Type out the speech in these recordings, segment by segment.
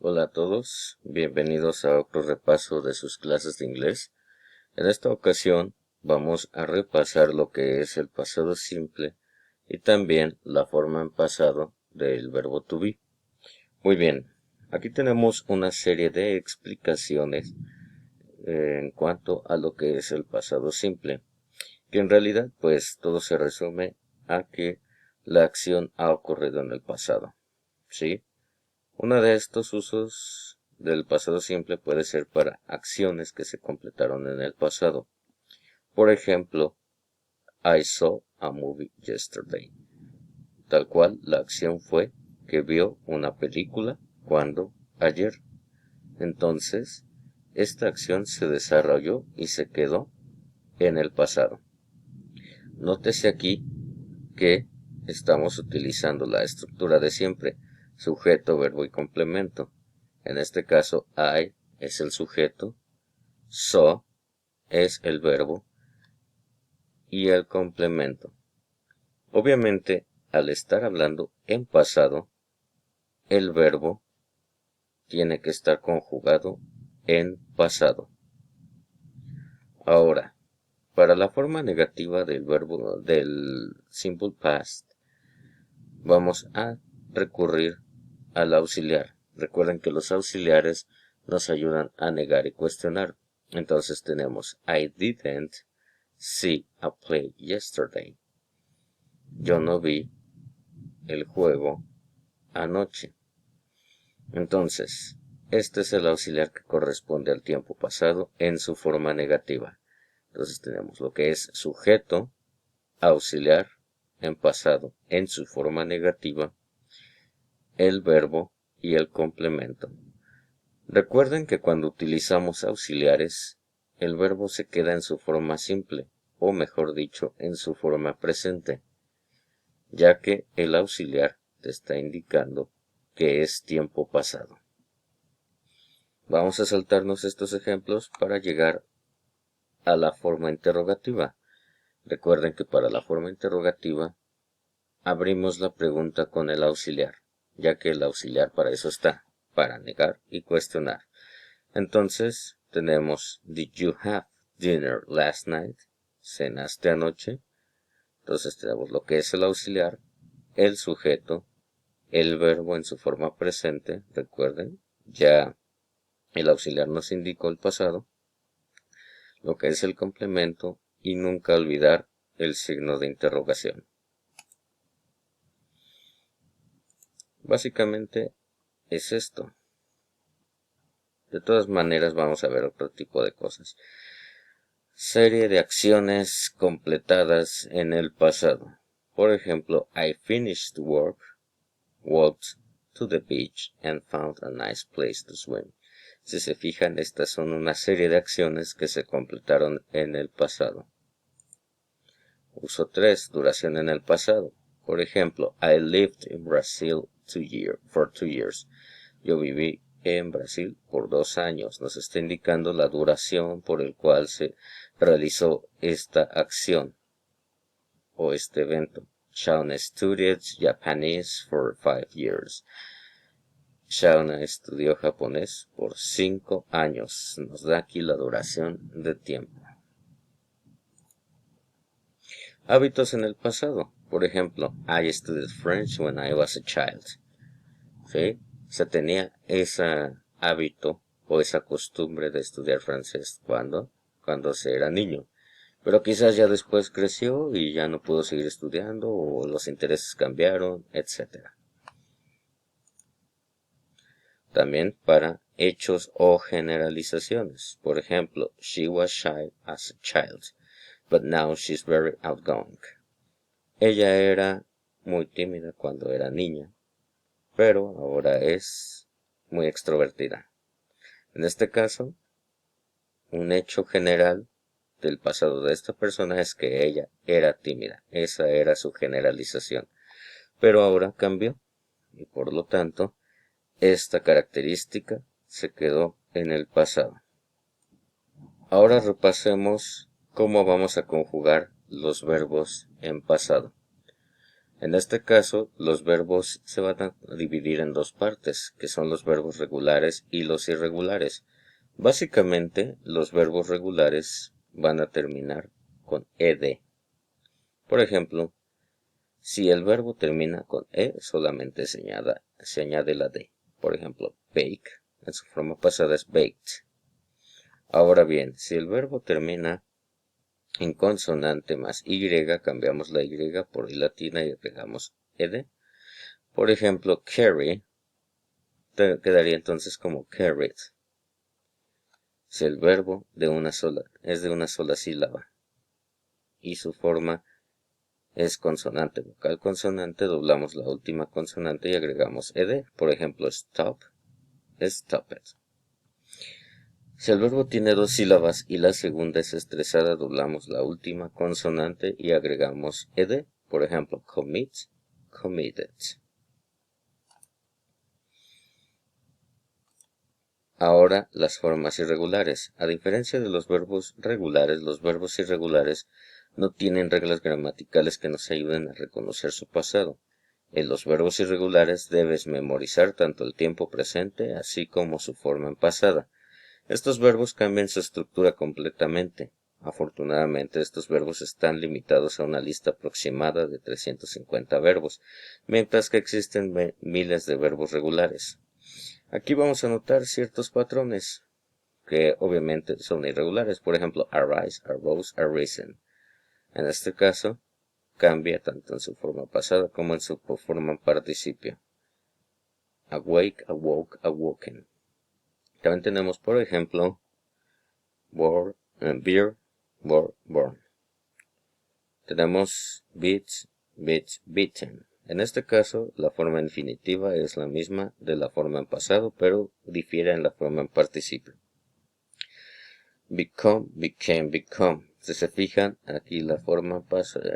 Hola a todos, bienvenidos a otro repaso de sus clases de inglés. En esta ocasión vamos a repasar lo que es el pasado simple y también la forma en pasado del verbo to be. Muy bien, aquí tenemos una serie de explicaciones en cuanto a lo que es el pasado simple, que en realidad pues todo se resume a que la acción ha ocurrido en el pasado, ¿sí? Uno de estos usos del pasado simple puede ser para acciones que se completaron en el pasado. Por ejemplo, I saw a movie yesterday. Tal cual, la acción fue que vio una película cuando ayer. Entonces, esta acción se desarrolló y se quedó en el pasado. Nótese aquí que estamos utilizando la estructura de siempre, sujeto, verbo y complemento. En este caso, I es el sujeto, saw es el verbo y el complemento. Obviamente, al estar hablando en pasado, el verbo tiene que estar conjugado en pasado. Ahora, para la forma negativa del verbo del simple past, vamos a recurrir al auxiliar. Recuerden que los auxiliares nos ayudan a negar y cuestionar. Entonces tenemos I didn't see a play yesterday. Yo no vi el juego anoche. Entonces, este es el auxiliar que corresponde al tiempo pasado en su forma negativa. Entonces tenemos lo que es sujeto, auxiliar en pasado en su forma negativa, el verbo y el complemento. Recuerden que cuando utilizamos auxiliares, el verbo se queda en su forma simple, o mejor dicho, en su forma presente, ya que el auxiliar te está indicando que es tiempo pasado. Vamos a saltarnos estos ejemplos para llegar a la forma interrogativa. Recuerden que para la forma interrogativa abrimos la pregunta con el auxiliar, ya que el auxiliar para eso está, para negar y cuestionar. Entonces tenemos Did you have dinner last night? ¿Cenaste anoche? Entonces tenemos lo que es el auxiliar, el sujeto, el verbo en su forma presente, recuerden, ya el auxiliar nos indicó el pasado, lo que es el complemento y nunca olvidar el signo de interrogación. Básicamente es esto. De todas maneras vamos a ver otro tipo de cosas. Serie de acciones completadas en el pasado. Por ejemplo, I finished work, walked to the beach and found a nice place to swim. Si se fijan, estas son una serie de acciones que se completaron en el pasado. Uso 3. Duración en el pasado. Por ejemplo, I lived in Brazil for 2 years. Yo viví en Brasil por 2 años. Nos está indicando la duración por el cual se realizó esta acción o este evento. Shauna studied Japanese for 5 years. Shauna estudió japonés por 5 años. Nos da aquí la duración de tiempo. Hábitos en el pasado. Por ejemplo, I studied French when I was a child. ¿Sí? Se tenía ese hábito o esa costumbre de estudiar francés cuando se era niño. Pero quizás ya después creció y ya no pudo seguir estudiando o los intereses cambiaron, etc. También para hechos o generalizaciones. Por ejemplo, she was shy as a child, but now she's very outgoing. Ella era muy tímida cuando era niña, pero ahora es muy extrovertida. En este caso, un hecho general del pasado de esta persona es que ella era tímida. Esa era su generalización. Pero ahora cambió y por lo tanto, esta característica se quedó en el pasado. Ahora repasemos cómo vamos a conjugar los verbos en pasado. En este caso, los verbos se van a dividir en dos partes, que son los verbos regulares y los irregulares. Básicamente, los verbos regulares van a terminar con ed. Por ejemplo, si el verbo termina con e, solamente se añade la d. Por ejemplo, bake, en su forma pasada es baked. Ahora bien, si el verbo termina en consonante más y, cambiamos la y por i latina y agregamos ed. Por ejemplo, carry quedaría entonces como carried. Si el verbo es de una sola sílaba y su forma es consonante, vocal, consonante, doblamos la última consonante y agregamos ed. Por ejemplo, stop, stopped. Si el verbo tiene dos sílabas y la segunda es estresada, doblamos la última consonante y agregamos ed. Por ejemplo, commit, committed. Ahora, las formas irregulares. A diferencia de los verbos regulares, los verbos irregulares no tienen reglas gramaticales que nos ayuden a reconocer su pasado. En los verbos irregulares debes memorizar tanto el tiempo presente así como su forma en pasada. Estos verbos cambian su estructura completamente. Afortunadamente, estos verbos están limitados a una lista aproximada de 350 verbos, mientras que existen miles de verbos regulares. Aquí vamos a notar ciertos patrones que obviamente son irregulares. Por ejemplo, arise, arose, arisen. En este caso, cambia tanto en su forma pasada como en su forma en participio. Awake, awoke, awoken. También tenemos, por ejemplo, beer, born. Tenemos beats, beaten. En este caso, la forma infinitiva es la misma de la forma en pasado, pero difiere en la forma en participio. Become, became, become. Si se fijan, aquí la forma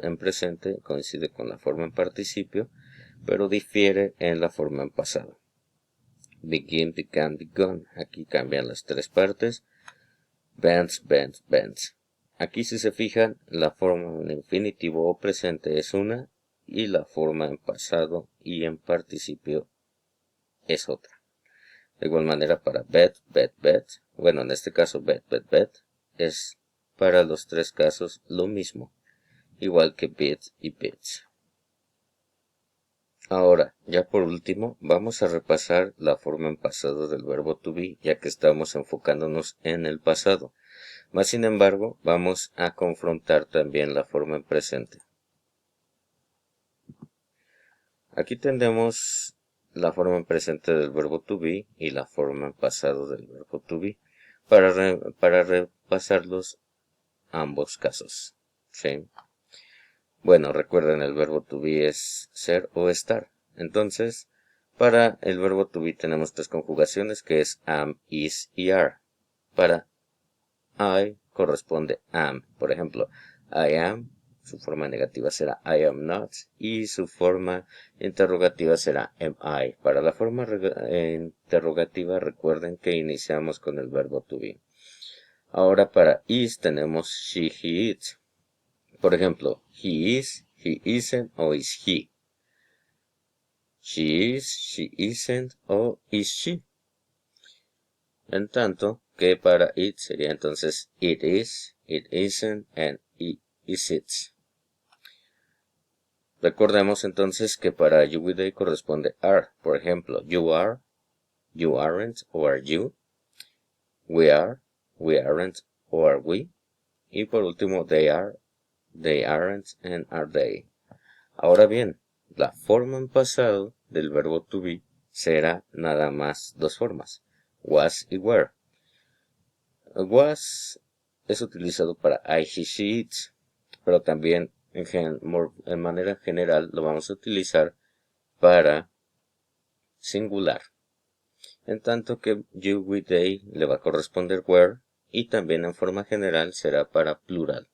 en presente coincide con la forma en participio, pero difiere en la forma en pasado. Begin, began, begun. Aquí cambian las tres partes. Bands, bands, bands. Aquí si se fijan, la forma en infinitivo o presente es una y la forma en pasado y en participio es otra. De igual manera para bet, bet, bet. Bueno, en este caso bet, bet, bet es para los tres casos lo mismo, igual que bit y bits. Ahora, ya por último, vamos a repasar la forma en pasado del verbo to be, ya que estamos enfocándonos en el pasado. Mas, sin embargo, vamos a confrontar también la forma en presente. Aquí tenemos la forma en presente del verbo to be y la forma en pasado del verbo to be para repasarlos ambos casos. ¿Sí? Bueno, recuerden, el verbo to be es ser o estar. Entonces, para el verbo to be tenemos tres conjugaciones que es am, is y are. Para I corresponde am. Por ejemplo, I am, su forma negativa será I am not y su forma interrogativa será am I. Para la forma interrogativa recuerden que iniciamos con el verbo to be. Ahora para is tenemos she, he, it. Por ejemplo, he is, he isn't o is he. She is, she isn't o is she. En tanto que para it sería entonces it is, it isn't and it is it. Recordemos entonces que para you with a corresponde are. Por ejemplo, you are, you aren't o are you. We are, we aren't o are we. Y por último, they are, they aren't and are they. Ahora bien, la forma en pasado del verbo to be será nada más dos formas, was y were. Was es utilizado para I, he, she, it, pero también en manera general lo vamos a utilizar para singular. En tanto que you, we, they le va a corresponder were y también en forma general será para plural.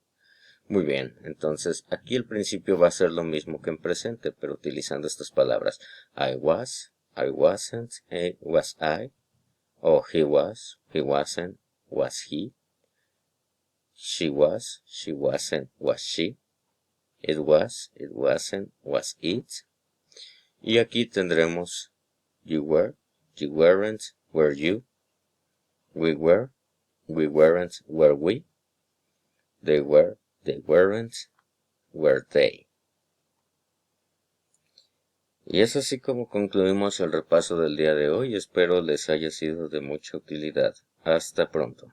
Muy bien, entonces aquí el principio va a ser lo mismo que en presente, pero utilizando estas palabras. I was, I wasn't, was I, o he was, he wasn't, was he, she was, she wasn't, was she, It was, it wasn't, was it. Y aquí tendremos you were, you weren't, were you. We were, we weren't, were we. They were, they weren't, were they. Y es así como concluimos el repaso del día de hoy. Espero les haya sido de mucha utilidad. Hasta pronto.